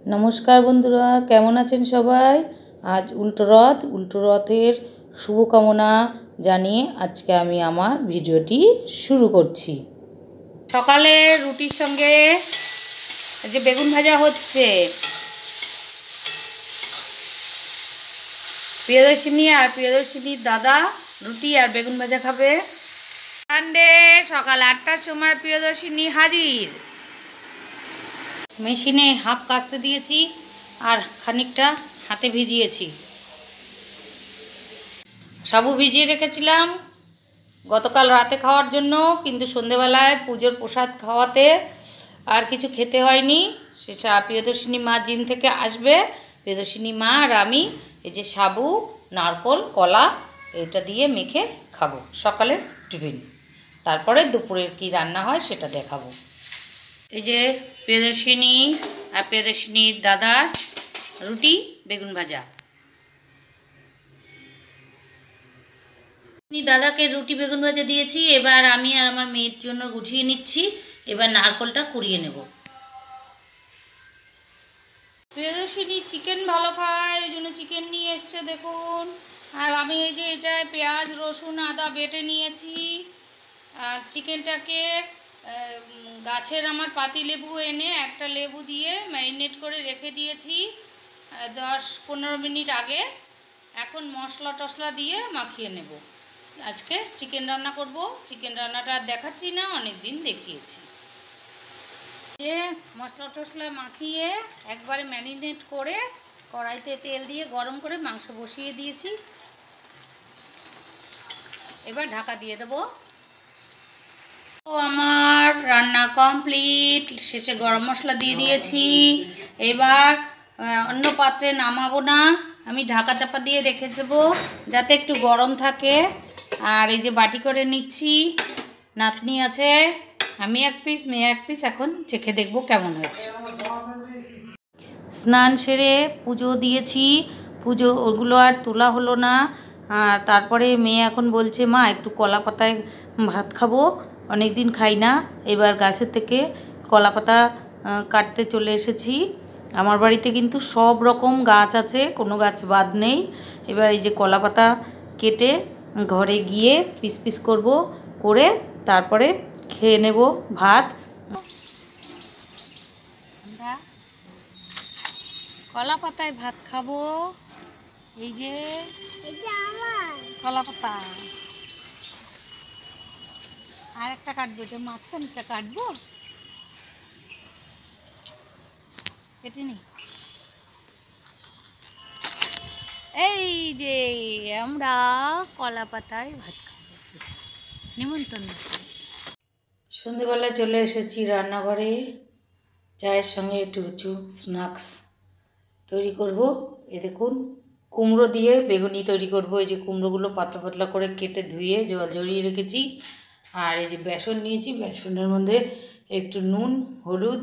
नमस्कार बंधुरा केमन आছেন सबाई। आज उल्टो रथेर शुभकामना जानिए आज के आमी आमार भिडियोटी शुरू करছি। सकाले रुटिर संगे जे बेगुन भाजा होच्छे, प्रियदर्शिनी और प्रियदर्शिनीर दादा रुटी और बेगुन भाजा खाबे। सानडे सकाल 8टार समय प्रियदर्शिनी हाजिर। मेशिने हाफ कास्ते दिएছি और खानिकटा हाथे भिजिएছি। साबु भिजिए रेखेছিলাম गतकाल राते खाওয়ার জন্য, কিন্তু সন্ধ্যাবেলায় পূজোর প্রসাদ খাওয়াতে আর কিছু খেতে হয়নি। সেটা প্রিয়দর্শিনী মা জিম থেকে আসবে, প্রিয়দর্শিনী মা আর আমি এই যে সাবু নারকল কলা এটা দিয়ে মেখে খাবো সকালের টিফিন। তারপরে দুপুরের কি রান্না হয় সেটা দেখাবো। এই যে প্রিয়দর্শিনী আর প্রিয়দর্শিনীর দাদার রুটি বেগুন ভাজা। দাদাকে রুটি বেগুন ভাজা দিয়েছি, এবার আমি আর আমার মেয়ের জন্য গুছিয়ে নিচ্ছি। এবার নারকলটা কুড়িয়ে নেব। প্রিয়দর্শিনী চিকেন ভালো খায়, ওই জন্য চিকেন নিয়ে এসছে দেখুন। আর আমি এই যে এটা পেঁয়াজ রসুন আদা বেটে নিয়েছি। আর চিকেনটাকে গাছের আমার পাতি লেবু এনে একটা লেবু দিয়ে ম্যারিনেট করে রেখে দিয়েছি 10-15 মিনিট আগে। এখন মশলা টশলা দিয়ে মাখিয়ে নেব। আজকে চিকেন রান্না করব। চিকেন রান্নাটা দেখাচ্ছি না, অনেক দিন দেখিয়েছি। যে মশলা টশলা মাখিয়ে একবারে ম্যারিনেট করে কড়াইতে তেল দিয়ে গরম করে মাংস বসিয়ে দিয়েছি। এবার ঢাকা দিয়ে দেবো। তো আমার রান্না কমপ্লিট। শেষে গরম মশলা দিয়ে দিয়েছি। এবার অন্য পাত্রে নামাবো না, আমি ঢাকা চাপা দিয়ে রেখে দেবো যাতে একটু গরম থাকে। আর এই যে বাটি করে নিচ্ছি, নাতনি আছে, আমি এক পিস মেয়ে এক পিস। এখন চেখে দেখবো কেমন হয়েছে। স্নান সেরে পুজো দিয়েছি, পুজো ওগুলো আর তোলা হলো না। আর তারপরে মেয়ে এখন বলছে মা একটু কলা পাতায় ভাত খাবো, অনেক দিন খাই না। এবার গাছের থেকে কলা পাতা কাটতে চলে এসেছি। আমার বাড়িতে কিন্তু সব রকম গাছ আছে, কোনো গাছ বাদ নেই। এবার এই যে কলা পাতা কেটে ঘরে গিয়ে পিস পিস করব, করে তারপরে খেয়ে নেব ভাত। আমরা কলা পাতায় ভাত খাবো। এই যে কলা পাতা আর একটা কাটবো, এটা মাঝখানটা কাটবো, কেটে নি। এই যে আমরা কলা পাতায় ভাত খাবো, নিমন্ত্রণ। সন্ধেবেলায় চলে এসেছি রান্নাঘরে। চায়ের সঙ্গে একটু কিছু স্ন্যাক্স তৈরি করব। এ দেখুন কুমড়ো দিয়ে বেগুনি তৈরি করব। এই যে কুমড়োগুলো পাতলা পাতলা করে কেটে ধুয়ে জল ঝরিয়ে রেখেছি। আর এই যে বেসন নিয়েছি, বেসনের মধ্যে একটু নুন হলুদ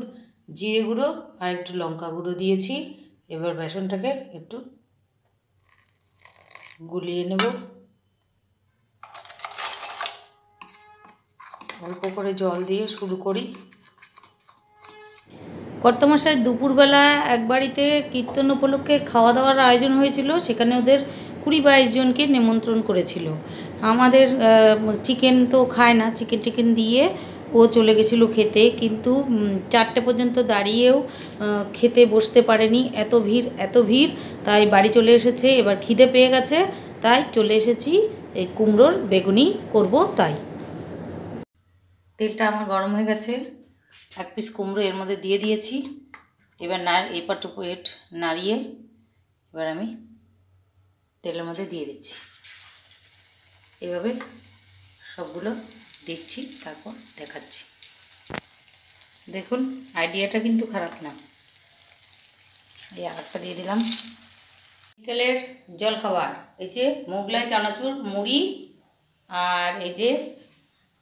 জিরে গুঁড়ো আর একটু লঙ্কা গুঁড়ো দিয়েছি। এবার বেসনটাকে একটু গুলিয়ে নেব। অল্প করে জল দিয়ে শুরু করি। কর্তামশাই দুপুরবেলা এক বাড়িতে কীর্তন উপলক্ষে খাওয়া দাওয়ার আয়োজন হয়েছিল, সেখানে ওদের 20-22 জনকে নিমন্ত্রণ করেছিল। আমাদের চিকেন তো খায় না, চিকেন দিয়ে ও চলে গেছিলো খেতে, কিন্তু 4টে পর্যন্ত দাঁড়িয়েও খেতে বসতে পারেনি, এত ভিড়। তাই বাড়ি চলে এসেছে। এবার খিদে পেয়ে গেছে, তাই চলে এসেছি এই কুমড়োর বেগুনি করব। তাই তেলটা আমার গরম হয়ে গেছে, এক পিস কুমড়ো এর মধ্যে দিয়ে দিয়েছি। এবার এই পাট পেট নাড়িয়ে এবার আমি তেলের মধ্যে দিয়ে দিচ্ছি। এভাবে সবগুলো দিচ্ছি, তারপর দেখাচ্ছি। দেখুন আইডিয়াটা কিন্তু খারাপ না। এই আরেকটা দিয়ে দিলাম। বিকেলের জলখাবার এই যে মোগলাই চানাচুর মুড়ি আর এই যে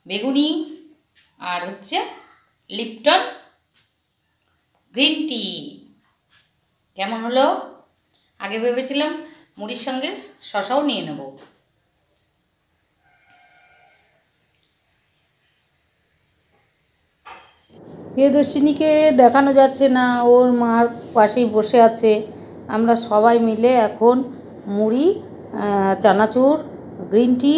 বেগুনি আর হচ্ছে লিপটন গ্রিন টি। কেমন হলো? আগে ভেবেছিলাম মুড়ির সঙ্গে শশাও নিয়ে নেব। প্রিয়দর্শিনীকে দেখানো যাচ্ছে না, ওর মার পাশেই বসে আছে। আমরা সবাই মিলে এখন মুড়ি, চানাচুর, গ্রিন টি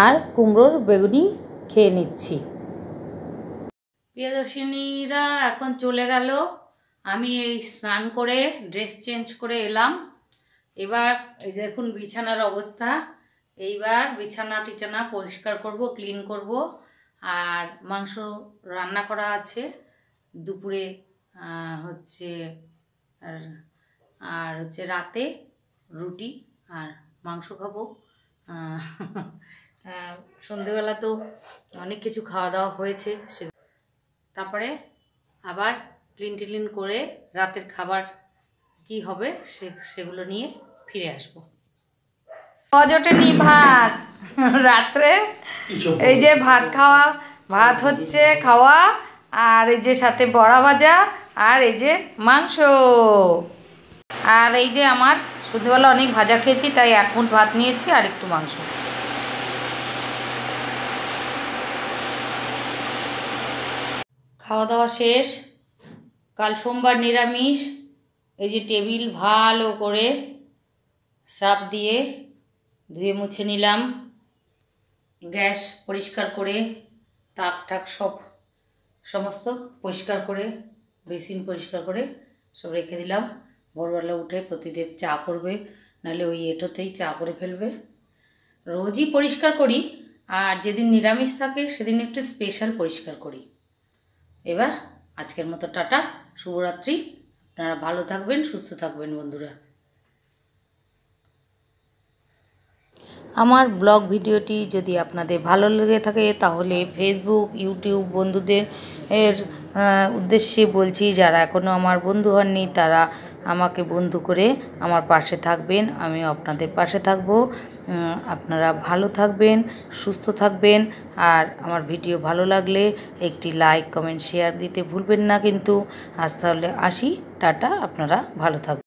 আর কুমড়োর বেগুনি খেয়ে নিচ্ছি। প্রিয়দর্শিনীরা এখন চলে গেল। আমি এই স্নান করে ড্রেস চেঞ্জ করে এলাম। এবার এই দেখুন বিছানার অবস্থা। এইবার বিছানা টিছানা পরিষ্কার করব, ক্লিন করব। আর মাংস রান্না করা আছে দুপুরে, হচ্ছে আর হচ্ছে রাতে রুটি আর মাংস খাবো। সন্ধেবেলা তো অনেক কিছু খাওয়া দাওয়া হয়েছে, তারপরে আবার ক্লিন করে রাতের খাবার কি হবে সেগুলো নিয়ে ফিরে আসবো। অজটেনি ভাত রাত্রে, এই যে ভাত হচ্ছে খাওয়া, আর এই যে সাথে বড়া ভাজা, আর এই যে মাংস। আর এই যে আমার সন্ধ্যেবেলা অনেক ভাজা খেয়েছি, তাই 1 মুঠ ভাত নিয়েছি আর একটু মাংস। খাওয়া দাওয়া শেষ। কাল সোমবার নিরামিষ। এই যে টেবিল ভালো করে সার্ফ দিয়ে ধুয়ে মুছে নিলাম, গ্যাস পরিষ্কার করে, তাক ঠাক সমস্ত পরিষ্কার করে, বেসিন পরিষ্কার করে সব রেখে দিলাম। ভোরবেলা উঠে প্রতিদেব চা করবে, নাহলে ওই এঁটোতেই চা করে ফেলবে। রোজই পরিষ্কার করি, আর যেদিন নিরামিষ থাকে সেদিন একটু স্পেশাল পরিষ্কার করি। এবার আজকের মতো টাটা, শুভরাত্রি। আপনারা ভালো থাকবেন, সুস্থ থাকবেন বন্ধুরা। আমার ব্লগ ভিডিওটি যদি আপনাদের ভালো লেগে থাকে তাহলে ফেসবুক, ইউটিউব বন্ধুদের উদ্দেশ্যে বলছি, যারা এখনও আমার বন্ধু হননি তারা আমাকে বন্ধু করে আমার পাশে থাকবেন। আমিও আপনাদের পাশে থাকব। আপনারা ভালো থাকবেন, সুস্থ থাকবেন। আর আমার ভিডিও ভালো লাগলে একটি লাইক, কমেন্ট, শেয়ার দিতে ভুলবেন না কিন্তু। আজ তাহলে আসি, টাটা, আপনারা ভালো থাকবেন।